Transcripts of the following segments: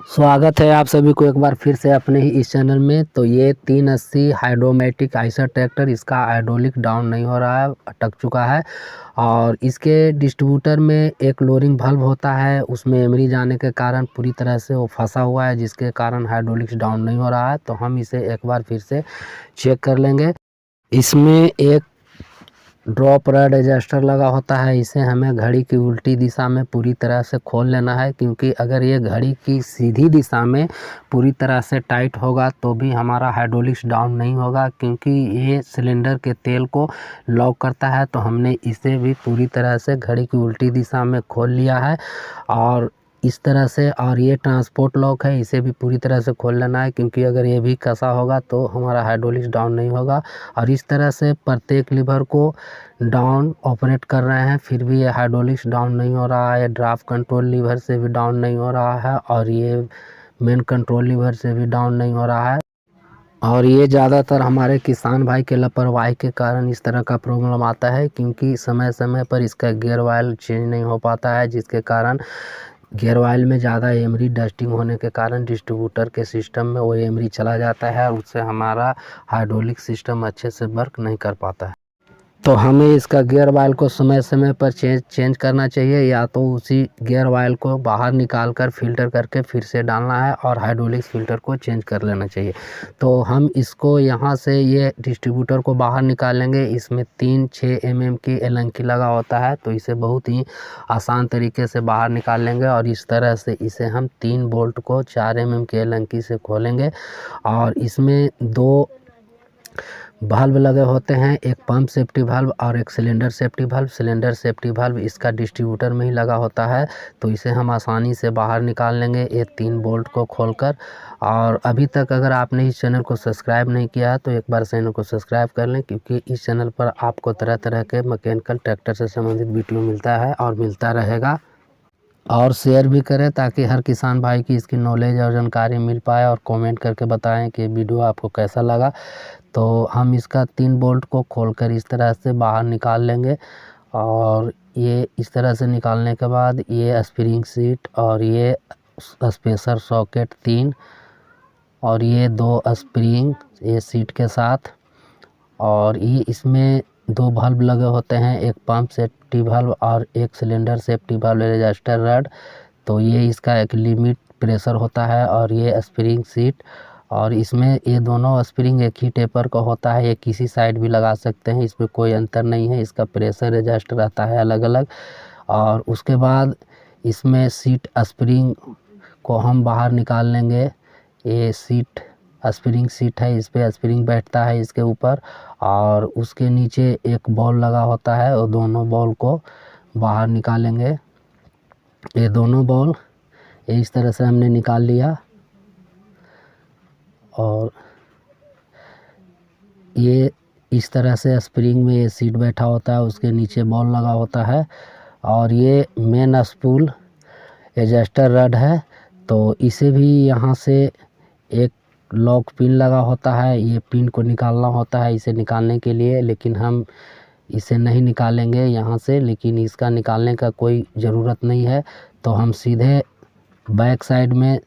स्वागत है आप सभी को एक बार फिर से अपने ही इस चैनल में। तो ये 380 हाइड्रोमेटिक आइसर ट्रैक्टर, इसका हाइड्रोलिक डाउन नहीं हो रहा है, अटक चुका है। और इसके डिस्ट्रीब्यूटर में एक लोरिंग वाल्व होता है, उसमें एमरी जाने के कारण पूरी तरह से वो फंसा हुआ है, जिसके कारण हाइड्रोलिक्स डाउन नहीं हो रहा है। तो हम इसे एक बार फिर से चेक कर लेंगे। इसमें एक ड्रॉप रॉड एडजस्टर लगा होता है, इसे हमें घड़ी की उल्टी दिशा में पूरी तरह से खोल लेना है, क्योंकि अगर ये घड़ी की सीधी दिशा में पूरी तरह से टाइट होगा तो भी हमारा हाइड्रोलिक्स डाउन नहीं होगा, क्योंकि ये सिलेंडर के तेल को लॉक करता है। तो हमने इसे भी पूरी तरह से घड़ी की उल्टी दिशा में खोल लिया है और इस तरह से। और ये ट्रांसपोर्ट लॉक है, इसे भी पूरी तरह से खोल लेना है, क्योंकि अगर ये भी कसा होगा तो हमारा हाइड्रोलिक्स डाउन नहीं होगा। और इस तरह से प्रत्येक लीवर को डाउन ऑपरेट कर रहे हैं, फिर भी ये हाइड्रोलिक्स डाउन नहीं हो रहा है। ड्राफ्ट कंट्रोल लीवर से भी डाउन नहीं हो रहा है और ये मेन कंट्रोल लीवर से भी डाउन नहीं हो रहा है। और ये ज़्यादातर हमारे किसान भाई के लापरवाही के कारण इस तरह का प्रॉब्लम आता है, क्योंकि समय समय पर इसका गियर ऑयल चेंज नहीं हो पाता है, जिसके कारण गियर ऑयल में ज़्यादा एमरी डस्टिंग होने के कारण डिस्ट्रीब्यूटर के सिस्टम में वो एमरी चला जाता है और उससे हमारा हाइड्रोलिक सिस्टम अच्छे से वर्क नहीं कर पाता है। तो हमें इसका गियर ऑयल को समय समय पर चेंज करना चाहिए, या तो उसी गियर ऑयल को बाहर निकाल कर फिल्टर करके फिर से डालना है और हाइड्रोलिक्स फिल्टर को चेंज कर लेना चाहिए। तो हम इसको यहाँ से ये डिस्ट्रीब्यूटर को बाहर निकालेंगे। इसमें 3-6 mm की एलंकी लगा होता है, तो इसे बहुत ही आसान तरीके से बाहर निकाल लेंगे। और इस तरह से इसे हम 3 बोल्ट को 4 mm की एलंकी से खोलेंगे। और इसमें 2 वाल्व लगे होते हैं, एक पंप सेफ्टी वाल्व और एक cylinder safety valve. Cylinder safety valve इसका डिस्ट्रीब्यूटर में ही लगा होता है, तो इसे हम आसानी से बाहर निकाल लेंगे ये 3 बोल्ट को खोलकर। और अभी तक अगर आपने इस चैनल को सब्सक्राइब नहीं किया है तो एक बार चैनल को सब्सक्राइब कर लें, क्योंकि इस चैनल पर आपको तरह तरह के मैकेनिकल ट्रैक्टर से संबंधित वीडियो मिलता है और मिलता रहेगा। और शेयर भी करें ताकि हर किसान भाई की इसकी नॉलेज और जानकारी मिल पाए, और कमेंट करके बताएं कि वीडियो आपको कैसा लगा। तो हम इसका 3 बोल्ट को खोलकर इस तरह से बाहर निकाल लेंगे। और ये इस तरह से निकालने के बाद ये स्प्रिंग सीट और ये स्पेसर सॉकेट 3 और ये 2 स्प्रिंग ये सीट के साथ। और ये इसमें 2 वाल्व लगे होते हैं, एक पंप सेफ्टी वाल्व और एक cylinder safety valve adjuster rod. तो ये इसका एक लिमिट प्रेशर होता है। और ये स्प्रिंग सीट, और इसमें ये दोनों स्प्रिंग एक ही टेपर का होता है, ये किसी साइड भी लगा सकते हैं, इसमें कोई अंतर नहीं है। इसका प्रेशर एडजस्ट रहता है अलग अलग। और उसके बाद इसमें सीट स्प्रिंग को हम बाहर निकाल लेंगे। ये सीट स्प्रिंग सीट है, इस पे स्प्रिंग बैठता है इसके ऊपर, और उसके नीचे एक बॉल लगा होता है, और दोनों बॉल को बाहर निकालेंगे। ये दोनों बॉल इस तरह से हमने निकाल लिया। और ये इस तरह से स्प्रिंग में ये सीट बैठा होता है, उसके नीचे बॉल लगा होता है। और ये मेन स्पूल एडजस्टर रॉड है, तो इसे भी यहाँ से एक लॉक पिन लगा होता है, ये पिन को निकालना होता है इसे निकालने के लिए, लेकिन हम इसे नहीं निकालेंगे यहाँ से। लेकिन इसका निकालने का कोई ज़रूरत नहीं है, तो हम सीधे बैक साइड में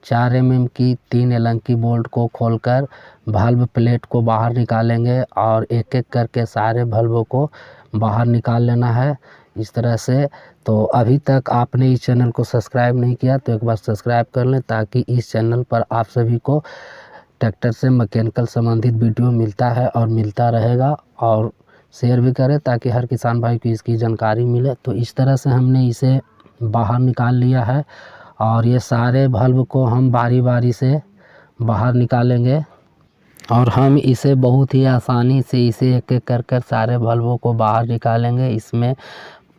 4 mm की 3 एलंकी बोल्ट को खोलकर वाल्व प्लेट को बाहर निकालेंगे। और एक एक करके सारे वाल्वों को बाहर निकाल लेना है इस तरह से। तो अभी तक आपने इस चैनल को सब्सक्राइब नहीं किया तो एक बार सब्सक्राइब कर लें, ताकि इस चैनल पर आप सभी को ट्रैक्टर से मैकेनिकल संबंधित वीडियो मिलता है और मिलता रहेगा। और शेयर भी करें ताकि हर किसान भाई को इसकी जानकारी मिले। तो इस तरह से हमने इसे बाहर निकाल लिया है, और ये सारे वाल्व को हम बारी बारी से बाहर निकालेंगे। और हम इसे बहुत ही आसानी से इसे एक एक कर कर सारे वाल्वों को बाहर निकालेंगे। इसमें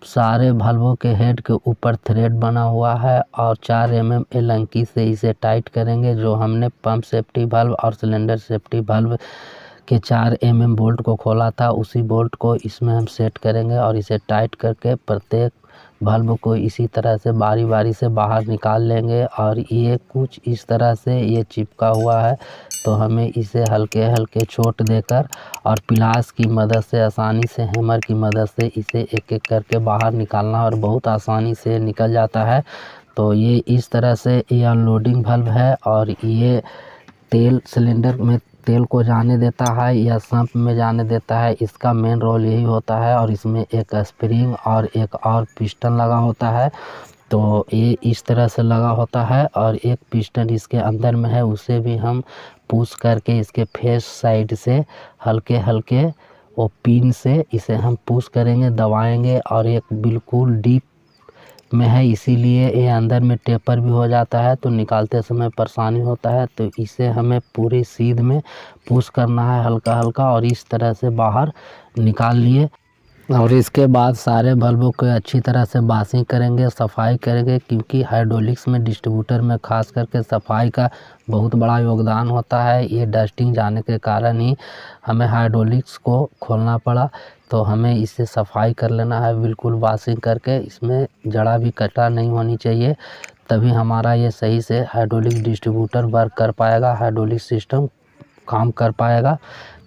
सारे वाल्वों के हेड के ऊपर थ्रेड बना हुआ है, और 4 mm एलंकी से इसे टाइट करेंगे। जो हमने पंप सेफ्टी वाल्व और सिलेंडर सेफ्टी वाल्व के 4 mm बोल्ट को खोला था, उसी बोल्ट को इसमें हम सेट करेंगे और इसे टाइट करके प्रत्येक वाल्व को इसी तरह से बारी बारी से बाहर निकाल लेंगे। और ये कुछ इस तरह से ये चिपका हुआ है, तो हमें इसे हल्के हल्के चोट देकर और पिलास की मदद से, आसानी से हैमर की मदद से इसे एक एक करके बाहर निकालना, और बहुत आसानी से निकल जाता है। तो तो ये इस तरह से ये अनलोडिंग वाल्व है और ये तेल सिलेंडर में तेल को जाने देता है या सम्प में जाने देता है, इसका मेन रोल यही होता है। और इसमें एक स्प्रिंग और एक और पिस्टन लगा होता है, तो ये इस तरह से लगा होता है और एक पिस्टन इसके अंदर में है, उसे भी हम पुश करके इसके फेस साइड से हल्के हल्के वो पिन से इसे हम पुश करेंगे, दबाएंगे। और एक बिल्कुल डीप में है, इसीलिए ये अंदर में टेपर भी हो जाता है, तो निकालते समय परेशानी होता है। तो इसे हमें पूरी सीध में पुश करना है हल्का हल्का और इस तरह से बाहर निकाल लिए। और इसके बाद सारे बल्बों को अच्छी तरह से बासिंग करेंगे, सफाई करेंगे, क्योंकि हाइड्रोलिक्स में डिस्ट्रीब्यूटर में खास करके सफाई का बहुत बड़ा योगदान होता है। ये डस्टिंग जाने के कारण ही हमें हाइड्रोलिक्स को खोलना पड़ा, तो हमें इससे सफाई कर लेना है बिल्कुल बासिंग करके। इसमें जड़ा भी कचरा नहीं होनी चाहिए, तभी हमारा ये सही से हाइड्रोलिक डिस्ट्रीब्यूटर वर्क कर पाएगा, हाइड्रोलिक सिस्टम काम कर पाएगा।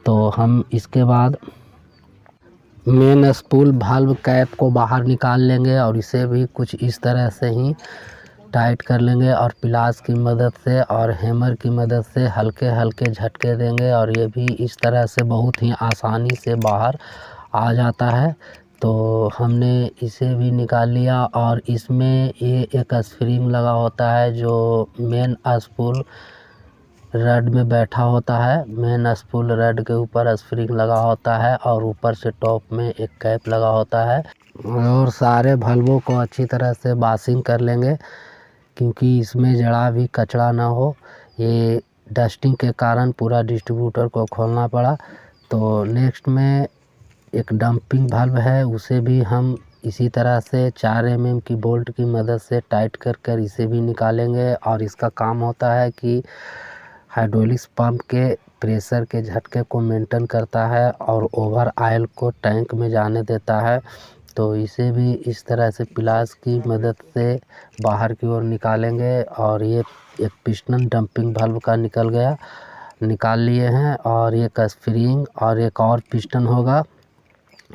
तो हम इसके बाद मेन स्पूल वाल्व कैप को बाहर निकाल लेंगे और इसे भी कुछ इस तरह से ही टाइट कर लेंगे और प्लास की मदद से और हैमर की मदद से हल्के हल्के झटके देंगे और ये भी इस तरह से बहुत ही आसानी से बाहर आ जाता है। तो हमने इसे भी निकाल लिया और इसमें ये एक स्प्रिंग लगा होता है जो मेन स्पूल रड में बैठा होता है। मेन स्पूल रड के ऊपर स्प्रिंग लगा होता है और ऊपर से टॉप में एक कैप लगा होता है। और सारे बल्बों को अच्छी तरह से बासिंग कर लेंगे, क्योंकि इसमें जड़ा भी कचरा ना हो। ये डस्टिंग के कारण पूरा डिस्ट्रीब्यूटर को खोलना पड़ा। तो नेक्स्ट में एक डंपिंग वाल्व है, उसे भी हम इसी तरह से 4 mm की बोल्ट की मदद से टाइट कर इसे भी निकालेंगे। और इसका काम होता है कि हाइड्रोलिक्स पंप के प्रेशर के झटके को मेंटेन करता है और ओवर ऑयल को टैंक में जाने देता है। तो इसे भी इस तरह से प्लास की मदद से बाहर की ओर निकालेंगे। और ये एक पिस्टन डंपिंग वाल्व का निकाल लिए हैं और एक स्प्रिंग और एक और पिस्टन होगा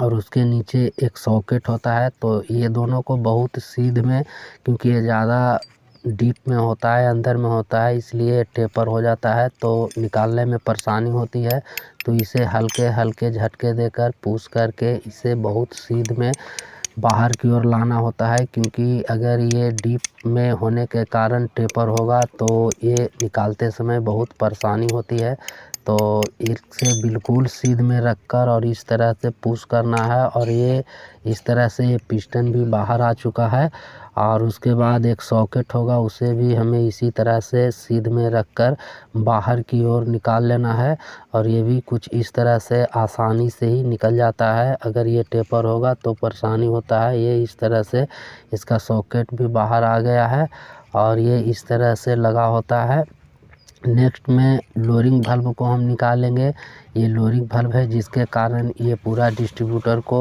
और उसके नीचे एक सॉकेट होता है। तो ये दोनों को बहुत सीध में, क्योंकि ये ज़्यादा डीप में होता है, अंदर में होता है, इसलिए टेपर हो जाता है, तो निकालने में परेशानी होती है। तो इसे हल्के हल्के झटके देकर पुश करके इसे बहुत सीध में बाहर की ओर लाना होता है, क्योंकि अगर ये डीप में होने के कारण टेपर होगा तो ये निकालते समय बहुत परेशानी होती है। तो इसे बिल्कुल सीध में रखकर और इस तरह से पुश करना है और ये इस तरह से ये पिस्टन भी बाहर आ चुका है। और उसके बाद एक सॉकेट होगा, उसे भी हमें इसी तरह से सीध में रखकर बाहर की ओर निकाल लेना है और ये भी कुछ इस तरह से आसानी से ही निकल जाता है। अगर ये टेपर होगा तो परेशानी होता है। ये इस तरह से इसका सॉकेट भी बाहर आ गया है और ये इस तरह से लगा होता है। नेक्स्ट में लोरिंग वाल्व को हम निकालेंगे। ये लोरिंग वाल्व है जिसके कारण ये पूरा डिस्ट्रीब्यूटर को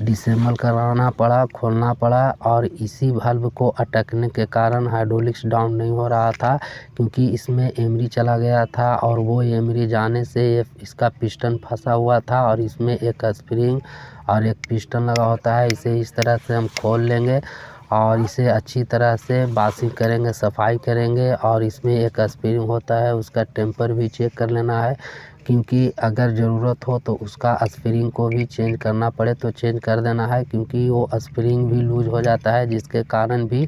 डिसेबल कराना पड़ा, खोलना पड़ा। और इसी वाल्व को अटकने के कारण हाइड्रोलिक्स डाउन नहीं हो रहा था, क्योंकि इसमें एमरी चला गया था और वो एमरी जाने से ये इसका पिस्टन फंसा हुआ था और इसमें एक स्प्रिंग और एक पिस्टन लगा होता है। इसे इस तरह से हम खोल लेंगे और इसे अच्छी तरह से बासिंग करेंगे, सफाई करेंगे। और इसमें एक स्प्रिंग होता है, उसका टेम्पर भी चेक कर लेना है, क्योंकि अगर ज़रूरत हो तो उसका स्प्रिंग को भी चेंज करना पड़े तो चेंज कर देना है, क्योंकि वो स्प्रिंग भी लूज हो जाता है, जिसके कारण भी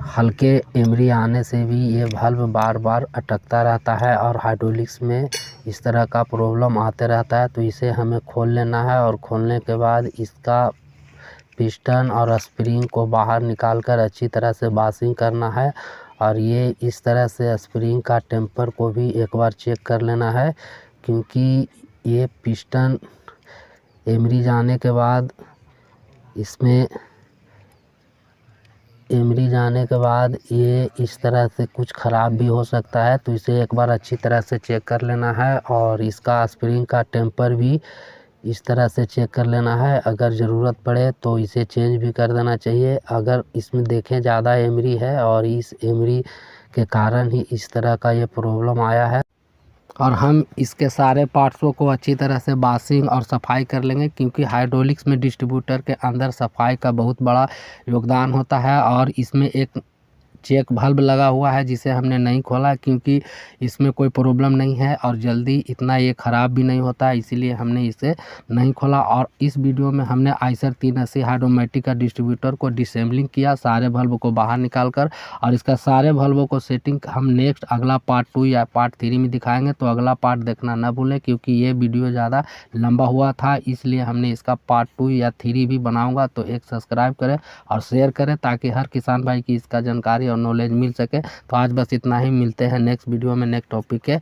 हल्के एमरी आने से भी ये वाल्व बार बार अटकता रहता है और हाइड्रोलिक्स में इस तरह का प्रॉब्लम आते रहता है। तो इसे हमें खोल लेना है और खोलने के बाद इसका पिस्टन और स्प्रिंग को बाहर निकालकर अच्छी तरह से बासिंग करना है। और ये इस तरह से स्प्रिंग का टेम्पर को भी एक बार चेक कर लेना है, क्योंकि ये पिस्टन एमरी जाने के बाद इसमें एमरी जाने के बाद ये इस तरह से कुछ ख़राब भी हो सकता है। तो इसे एक बार अच्छी तरह से चेक कर लेना है और इसका स्प्रिंग का टेम्पर भी इस तरह से चेक कर लेना है। अगर ज़रूरत पड़े तो इसे चेंज भी कर देना चाहिए। अगर इसमें देखें ज़्यादा एमरी है और इस एमरी के कारण ही इस तरह का ये प्रॉब्लम आया है। और हम इसके सारे पार्ट्सों को अच्छी तरह से बासिंग और सफाई कर लेंगे, क्योंकि हाइड्रोलिक्स में डिस्ट्रीब्यूटर के अंदर सफाई का बहुत बड़ा योगदान होता है। और इसमें एक चेक वाल्व लगा हुआ है जिसे हमने नहीं खोला, क्योंकि इसमें कोई प्रॉब्लम नहीं है और जल्दी इतना ये ख़राब भी नहीं होता है, इसीलिए हमने इसे नहीं खोला। और इस वीडियो में हमने आइसर 380 हाइड्रोमेटिक का डिस्ट्रीब्यूटर को डिसेंबलिंग किया सारे बल्ब को बाहर निकाल कर, और इसका सारे बल्बों को सेटिंग हम नेक्स्ट अगला पार्ट 2 या पार्ट 3 में दिखाएंगे। तो अगला पार्ट देखना ना भूलें, क्योंकि ये वीडियो ज़्यादा लंबा हुआ था, इसलिए हमने इसका पार्ट 2 या 3 भी बनाऊंगा। तो एक सब्सक्राइब करें और शेयर करें ताकि हर किसान भाई की इसका जानकारी और नॉलेज मिल सके। तो आज बस इतना ही, मिलते हैं नेक्स्ट वीडियो में नेक्स्ट टॉपिक के।